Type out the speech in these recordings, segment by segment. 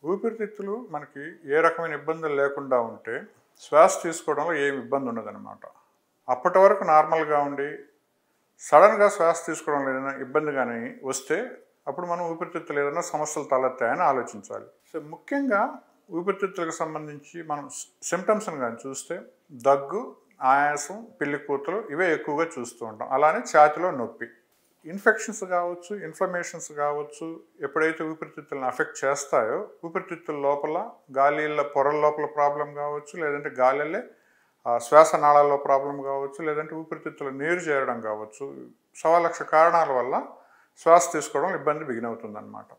ఊపిరితిత్తులు మనకి ఏ రకమైన ఇబ్బందులు లేకుండా ఉంటే శ్వాస తీసుకోవడంలో ఏమి ఇబ్బంది ఉండదన్నమాట. అప్పటి వరకు నార్మల్గా ఉండి సడన్గా శ్వాస తీసుకోవడంలో ఏదైనా ఇబ్బంది కానీ వస్తే అప్పుడు మనం ఊపిరితిత్తులు ఏదైనా సమస్యలు తలెత్తాయని ఆలోచించాలి. సో ముఖ్యంగా ఊపిరితిత్తులకు సంబంధించి మనం సిమ్టమ్స్ని కానీ చూస్తే దగ్గు, ఆయాసం, పిల్లికూతలు ఇవే ఎక్కువగా చూస్తూ ఉంటాం. అలానే ఛాతిలో నొప్పి, ఇన్ఫెక్షన్స్ కావచ్చు, ఇన్ఫ్లమేషన్స్ కావచ్చు. ఎప్పుడైతే ఊపిరితిత్తులను అఫెక్ట్ చేస్తాయో ఊపిరితిత్తుల లోపల గాలిళ్ళ పొరల లోపల ప్రాబ్లం కావచ్చు, లేదంటే గాలిళ్ళే శ్వాసనాళాల్లో ప్రాబ్లం కావచ్చు, లేదంటే ఊపిరితిత్తులు నీరు చేరడం కావచ్చు. 1,00,000 కారణాల వల్ల శ్వాస తీసుకోవడం ఇబ్బంది బిగినవుతుందన్నమాట.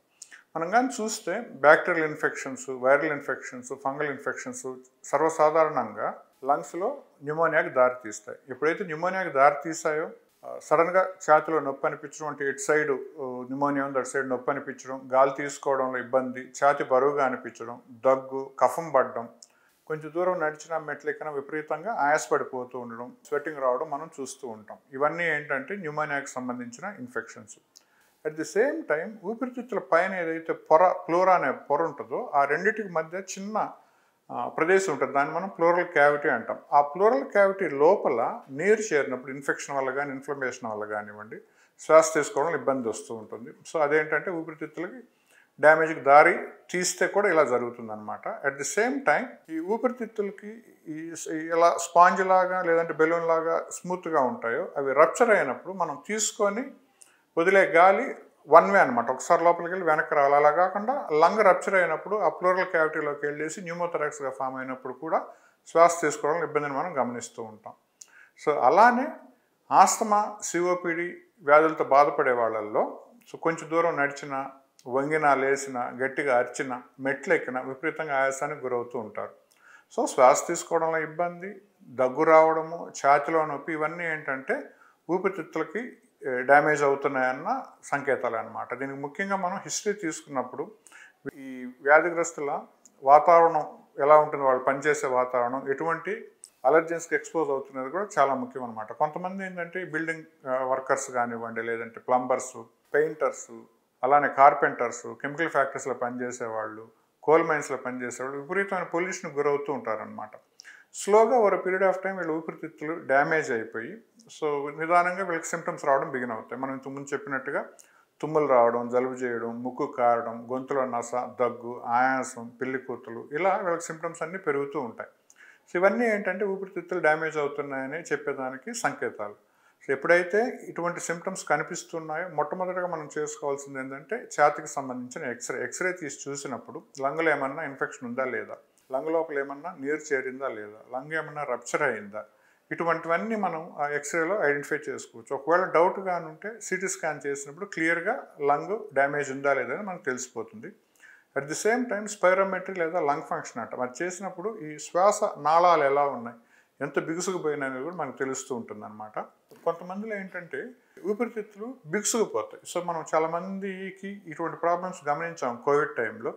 మనం కానీ చూస్తే bacterial infections, viral infections, fungal infections సర్వసాధారణంగా లంగ్స్లో న్యూమోనియాకి దారితీస్తాయి. ఎప్పుడైతే న్యూమోనియాకి దారితీస్తాయో సడన్గా ఛాతిలో నొప్పి అనిపించడం, అంటే ఇటు సైడ్ న్యూమోనియా ఉంది, అటు సైడ్ నొప్పి అనిపించడం, గాలి తీసుకోవడంలో ఇబ్బంది, ఛాతి బరువుగా అనిపించడం, దగ్గు, కఫం పడడం, కొంచెం దూరం నడిచిన మెట్లెక్కిన విపరీతంగా ఆయాసపడిపోతూ ఉండడం, స్వెట్టింగ్ రావడం మనం చూస్తూ ఉంటాం. ఇవన్నీ ఏంటంటే న్యూమోనియాకి సంబంధించిన infections. At the same time ఊపిరితిత్తుల పైన ఏదైతే ప్లోరా అనే పొర ఉంటుందో ఆ రెండింటికి మధ్య చిన్న ప్రదేశం ఉంటుంది, దాన్ని మనం ప్లోరల్ క్యావిటీ అంటాం. ఆ ప్లోరల్ క్యావిటీ లోపల నీరు చేరినప్పుడు ఇన్ఫెక్షన్ వల్ల కానీ ఇన్ఫ్లమేషన్ వల్ల కానివ్వండి శ్వాస తీసుకోవడం ఇబ్బంది వస్తూ ఉంటుంది. సో అదేంటంటే ఊపిరితిత్తులకి డ్యామేజ్కి దారి తీస్తే కూడా ఇలా జరుగుతుంది అనమాట. అట్ ది సేమ్ టైం ఈ ఊపిరితిత్తులకి ఇలా స్పాంజ్ లాగా లేదంటే బెలూన్ లాగా స్మూత్గా ఉంటాయో అవి రప్చర్ అయినప్పుడు మనం తీసుకొని వదిలే గాలి వన్ వే అనమాట, ఒకసారి లోపలికి వెళ్ళి వెనక్కి రావాలి. అలా కాకుండా లంగ్ రప్చర్ అయినప్పుడు ఆ ప్లూరల్ క్యావిటీలోకి వెళ్ళేసి న్యూమోథరాక్స్గా ఫామ్ అయినప్పుడు కూడా శ్వాస తీసుకోవడం ఇబ్బందిని మనం గమనిస్తూ ఉంటాం. సో అలానే ఆస్తమా, సిఓపిడి వ్యాధులతో బాధపడే వాళ్ళల్లో కొంచెం దూరం నడిచిన, వంగినా, లేచిన, గట్టిగా అరిచిన, మెట్లు ఎక్కిన విపరీతంగా ఆయాసానికి గురవుతూ ఉంటారు. సో శ్వాస తీసుకోవడంలో ఇబ్బంది, దగ్గు రావడము, ఛాతిలో నొప్పి ఇవన్నీ ఏంటంటే ఊపిరితిత్తులకి డ్యామేజ్ అవుతున్నాయన్న సంకేతాలు అన్నమాట. దీనికి ముఖ్యంగా మనం హిస్టరీ తీసుకున్నప్పుడు ఈ వ్యాధిగ్రస్తుల వాతావరణం ఎలా ఉంటుంది, వాళ్ళు పనిచేసే వాతావరణం, ఎటువంటి అలర్జెన్స్కి ఎక్స్పోజ్ అవుతున్నది కూడా చాలా ముఖ్యం అనమాట. కొంతమంది ఏంటంటే బిల్డింగ్ వర్కర్స్ కానివ్వండి, లేదంటే ప్లంబర్స్, పెయింటర్స్, అలానే కార్పెంటర్స్, కెమికల్ ఫ్యాక్టరీస్లో పనిచేసే వాళ్ళు, కోల్ మైన్స్లో పనిచేసేవాళ్ళు విపరీతమైన పొల్యూషన్కి గురవుతూ ఉంటారనమాట. స్లోగా ఓవర్ పీరియడ్ ఆఫ్ టైం వీళ్ళ ఊపిరితిత్తులు డ్యామేజ్ అయిపోయి సో నిదానంగా వీళ్ళకి సిమ్టమ్స్ రావడం బిగిన్ అవుతాయి. మనం ఇంతకుముందు చెప్పినట్టుగా తుమ్ములు రావడం, జలుబు చేయడం, ముక్కు కారడం, గొంతులో నస, దగ్గు, ఆయాసం, పిల్లికూతులు, ఇలా వీళ్ళకి సిమ్టమ్స్ అన్నీ పెరుగుతూ ఉంటాయి. సో ఇవన్నీ ఏంటంటే ఊపిరితిత్తులు డ్యామేజ్ అవుతున్నాయని చెప్పేదానికి సంకేతాలు. సో ఎప్పుడైతే ఇటువంటి సిమ్టమ్స్ కనిపిస్తున్నాయో మొట్టమొదటిగా మనం చేసుకోవాల్సింది ఏంటంటే ఛాతికి సంబంధించిన ఎక్స్రే తీసి చూసినప్పుడు లంగ్లో ఏమన్నా ఇన్ఫెక్షన్ ఉందా లేదా, లంగ్ లోపల ఏమన్నా నీరు చేరిందా లేదా, లంగ్ ఏమన్నా రప్చర్ అయిందా, ఇటువంటివన్నీ మనం ఆ ఎక్స్రేలో ఐడెంటిఫై చేసుకోవచ్చు. ఒకవేళ డౌట్గా ఉంటే సిటీ స్కాన్ చేసినప్పుడు క్లియర్గా లంగ్ డ్యామేజ్ ఉందా లేదా అని మనకు తెలిసిపోతుంది. At the same time spirometry లేదా లంగ్ ఫంక్షన్ అంటాం, అది చేసినప్పుడు ఈ శ్వాస నాళాలు ఎలా ఉన్నాయి, ఎంత బిగుసుకుపోయినవి కూడా మనకు తెలుస్తూ ఉంటుంది అనమాట. కొంతమందిలో ఏంటంటే ఊపిరితిత్తులు బిగుసుకుపోతాయి. సో మనం చాలామందికి ఇటువంటి ప్రాబ్లమ్స్ గమనించాం కోవిడ్ టైంలో.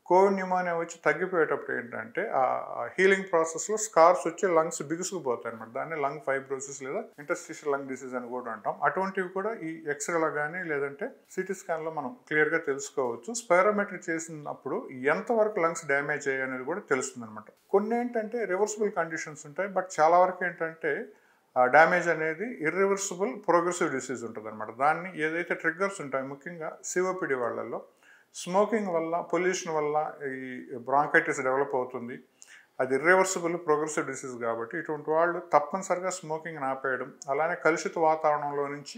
కోవిడ్ న్యూమోనియా వచ్చి తగ్గిపోయేటప్పుడు ఏంటంటే ఆ హీలింగ్ ప్రాసెస్లో స్కార్స్ వచ్చి లంగ్స్ బిగుసుకుపోతాయి అనమాట. దాన్ని లంగ్ ఫైబ్రోసిస్ లేదా ఇంటర్స్టిషియల్ లంగ్ డిసీజ్ అని కూడా అంటాం. అటువంటివి కూడా ఈ ఎక్స్రేలో కానీ లేదంటే సిటీ స్కాన్లో మనం క్లియర్గా తెలుసుకోవచ్చు. స్పైరోమెట్రీ చేసినప్పుడు ఎంతవరకు లంగ్స్ డ్యామేజ్ అయ్యాయి అనేది కూడా తెలుస్తుంది అనమాట. కొన్ని ఏంటంటే రివర్సిబుల్ కండిషన్స్ ఉంటాయి, బట్ చాలా వరకు ఏంటంటే డ్యామేజ్ అనేది ఇర్రివర్సిబుల్ ప్రోగ్రెసివ్ డిసీజ్ ఉంటుంది అనమాట. దాన్ని ఏదైతే ట్రిగ్గర్స్ ఉంటాయి, ముఖ్యంగా సిఓపిడి వాళ్ళల్లో స్మోకింగ్ వల్ల, పొల్యూషన్ వల్ల ఈ బ్రాంకైటిస్ డెవలప్ అవుతుంది. అది ఇర్రివర్సిబుల్ ప్రోగ్రెసివ్ డిసీజ్ కాబట్టి ఇటువంటి వాళ్ళు తప్పనిసరిగా స్మోకింగ్ని ఆపేయడం, అలానే కలుషిత వాతావరణంలో నుంచి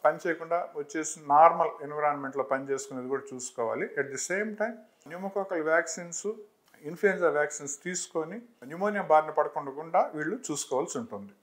పని చేయకుండా వచ్చేసి నార్మల్ ఎన్విరాన్మెంట్లో పని చేసుకునేది కూడా చూసుకోవాలి. At the same time pneumococcal vaccines, influenza vaccines తీసుకొని న్యూమోనియా బారిన పడకుండా వీళ్ళు చూసుకోవాల్సి ఉంటుంది.